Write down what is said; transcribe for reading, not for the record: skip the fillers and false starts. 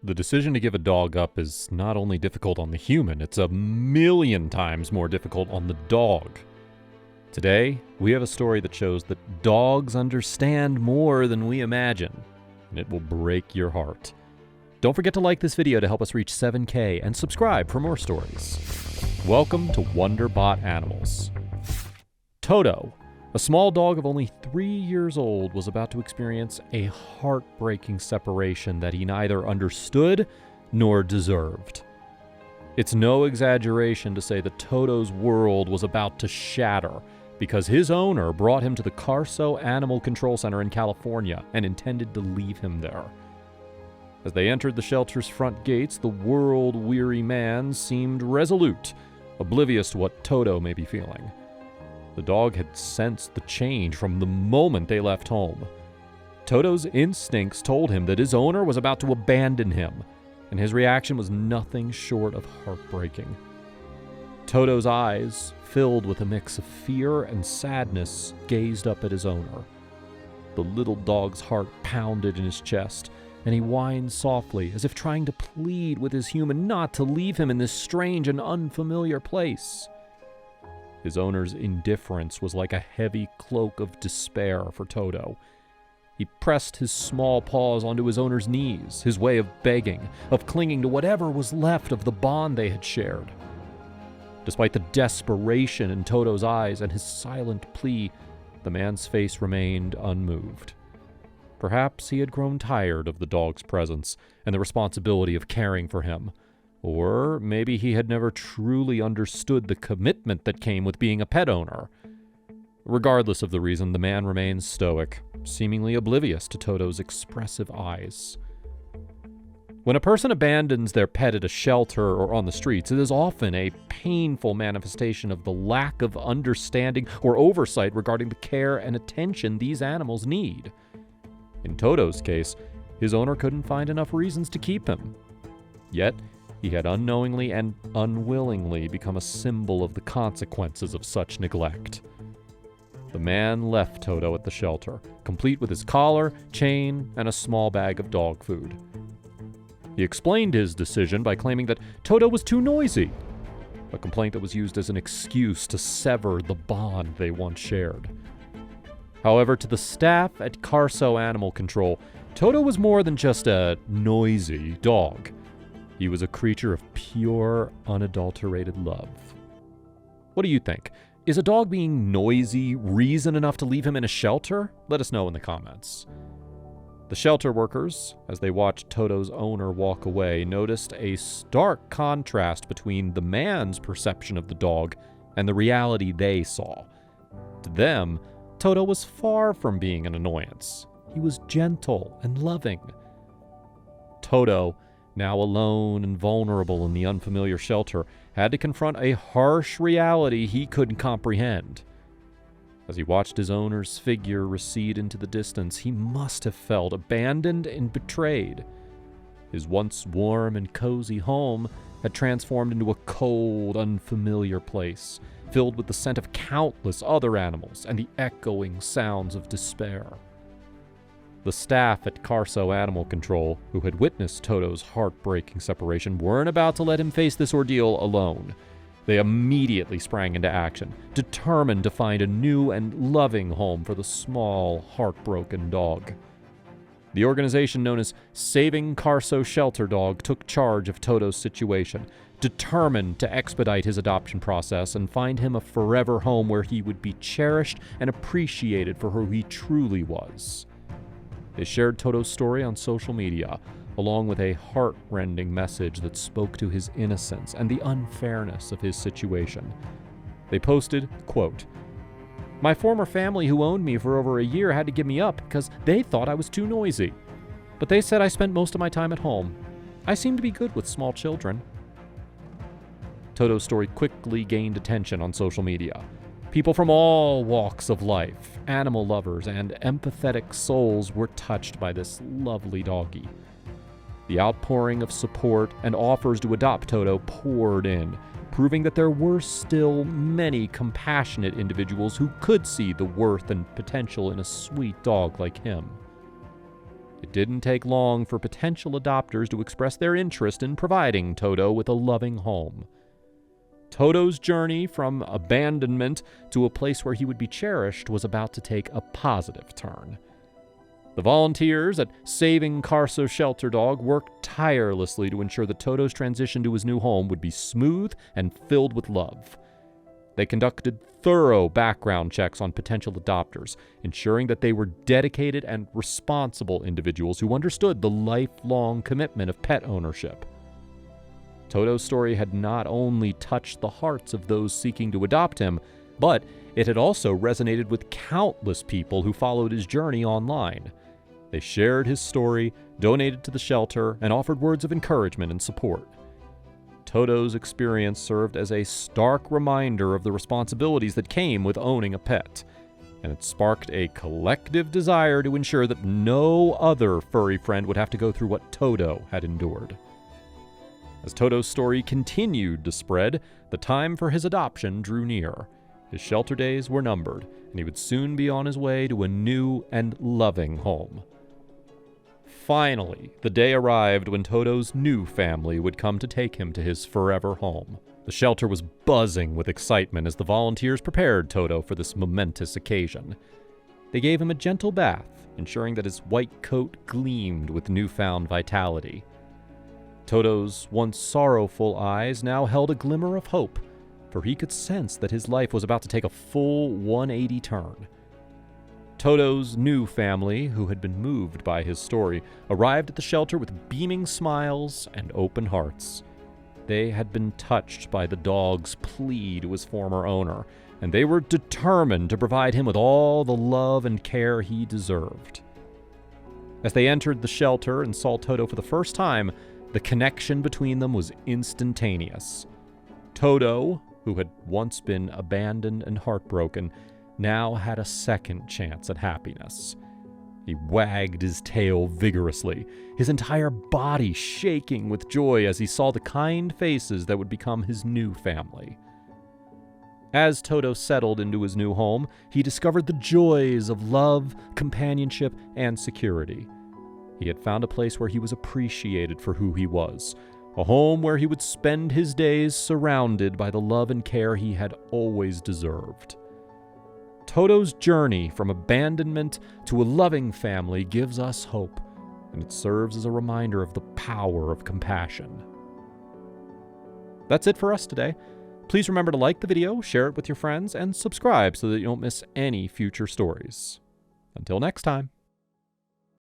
The decision to give a dog up is not only difficult on the human, it's a million times more difficult on the dog. Today, we have a story that shows that dogs understand more than we imagine, and it will break your heart. Don't forget to like this video to help us reach 7K and subscribe for more stories. Welcome to Wonderbot Animals. Toto, a small dog of only 3 years old, was about to experience a heartbreaking separation that he neither understood nor deserved. It's no exaggeration to say that Toto's world was about to shatter because his owner brought him to the Carso Animal Control Center in California and intended to leave him there. As they entered the shelter's front gates, the world-weary man seemed resolute, oblivious to what Toto may be feeling. The dog had sensed the change from the moment they left home. Toto's instincts told him that his owner was about to abandon him, and his reaction was nothing short of heartbreaking. Toto's eyes, filled with a mix of fear and sadness, gazed up at his owner. The little dog's heart pounded in his chest, and he whined softly, as if trying to plead with his human not to leave him in this strange and unfamiliar place. His owner's indifference was like a heavy cloak of despair for Toto. He pressed his small paws onto his owner's knees, his way of begging, of clinging to whatever was left of the bond they had shared. Despite the desperation in Toto's eyes and his silent plea, the man's face remained unmoved. Perhaps he had grown tired of the dog's presence and the responsibility of caring for him. Or maybe he had never truly understood the commitment that came with being a pet owner. Regardless of the reason, the man remained stoic, seemingly oblivious to Toto's expressive eyes. When a person abandons their pet at a shelter or on the streets, it is often a painful manifestation of the lack of understanding or oversight regarding the care and attention these animals need. In Toto's case, his owner couldn't find enough reasons to keep him. Yet, he had unknowingly and unwillingly become a symbol of the consequences of such neglect. The man left Toto at the shelter, complete with his collar, chain, and a small bag of dog food. He explained his decision by claiming that Toto was too noisy, a complaint that was used as an excuse to sever the bond they once shared. However, to the staff at Carso Animal Control, Toto was more than just a noisy dog. He was a creature of pure, unadulterated love. What do you think? Is a dog being noisy reason enough to leave him in a shelter? Let us know in the comments. The shelter workers, as they watched Toto's owner walk away, noticed a stark contrast between the man's perception of the dog and the reality they saw. To them, Toto was far from being an annoyance. He was gentle and loving. Toto, now alone and vulnerable in the unfamiliar shelter, had to confront a harsh reality he couldn't comprehend. As he watched his owner's figure recede into the distance, he must have felt abandoned and betrayed. His once warm and cozy home had transformed into a cold, unfamiliar place, filled with the scent of countless other animals and the echoing sounds of despair. The staff at Carso Animal Control, who had witnessed Toto's heartbreaking separation, weren't about to let him face this ordeal alone. They immediately sprang into action, determined to find a new and loving home for the small, heartbroken dog. The organization known as Saving Carso Shelter Dog took charge of Toto's situation, determined to expedite his adoption process and find him a forever home where he would be cherished and appreciated for who he truly was. They shared Toto's story on social media, along with a heart-rending message that spoke to his innocence and the unfairness of his situation. They posted, quote, "My former family who owned me for over a year had to give me up because they thought I was too noisy. But they said I spent most of my time at home. I seem to be good with small children." Toto's story quickly gained attention on social media. People from all walks of life, animal lovers, and empathetic souls were touched by this lovely doggy. The outpouring of support and offers to adopt Toto poured in, proving that there were still many compassionate individuals who could see the worth and potential in a sweet dog like him. It didn't take long for potential adopters to express their interest in providing Toto with a loving home. Toto's journey from abandonment to a place where he would be cherished was about to take a positive turn. The volunteers at Saving Carso Shelter Dog worked tirelessly to ensure that Toto's transition to his new home would be smooth and filled with love. They conducted thorough background checks on potential adopters, ensuring that they were dedicated and responsible individuals who understood the lifelong commitment of pet ownership. Toto's story had not only touched the hearts of those seeking to adopt him, but it had also resonated with countless people who followed his journey online. They shared his story, donated to the shelter, and offered words of encouragement and support. Toto's experience served as a stark reminder of the responsibilities that came with owning a pet, and it sparked a collective desire to ensure that no other furry friend would have to go through what Toto had endured. As Toto's story continued to spread, the time for his adoption drew near. His shelter days were numbered, and he would soon be on his way to a new and loving home. Finally, the day arrived when Toto's new family would come to take him to his forever home. The shelter was buzzing with excitement as the volunteers prepared Toto for this momentous occasion. They gave him a gentle bath, ensuring that his white coat gleamed with newfound vitality. Toto's once sorrowful eyes now held a glimmer of hope, for he could sense that his life was about to take a full 180 turn. Toto's new family, who had been moved by his story, arrived at the shelter with beaming smiles and open hearts. They had been touched by the dog's plea to his former owner, and they were determined to provide him with all the love and care he deserved. As they entered the shelter and saw Toto for the first time, the connection between them was instantaneous. Toto, who had once been abandoned and heartbroken, now had a second chance at happiness. He wagged his tail vigorously, his entire body shaking with joy as he saw the kind faces that would become his new family. As Toto settled into his new home, he discovered the joys of love, companionship, and security. He had found a place where he was appreciated for who he was, a home where he would spend his days surrounded by the love and care he had always deserved. Toto's journey from abandonment to a loving family gives us hope, and it serves as a reminder of the power of compassion. That's it for us today. Please remember to like the video, share it with your friends, and subscribe so that you don't miss any future stories. Until next time.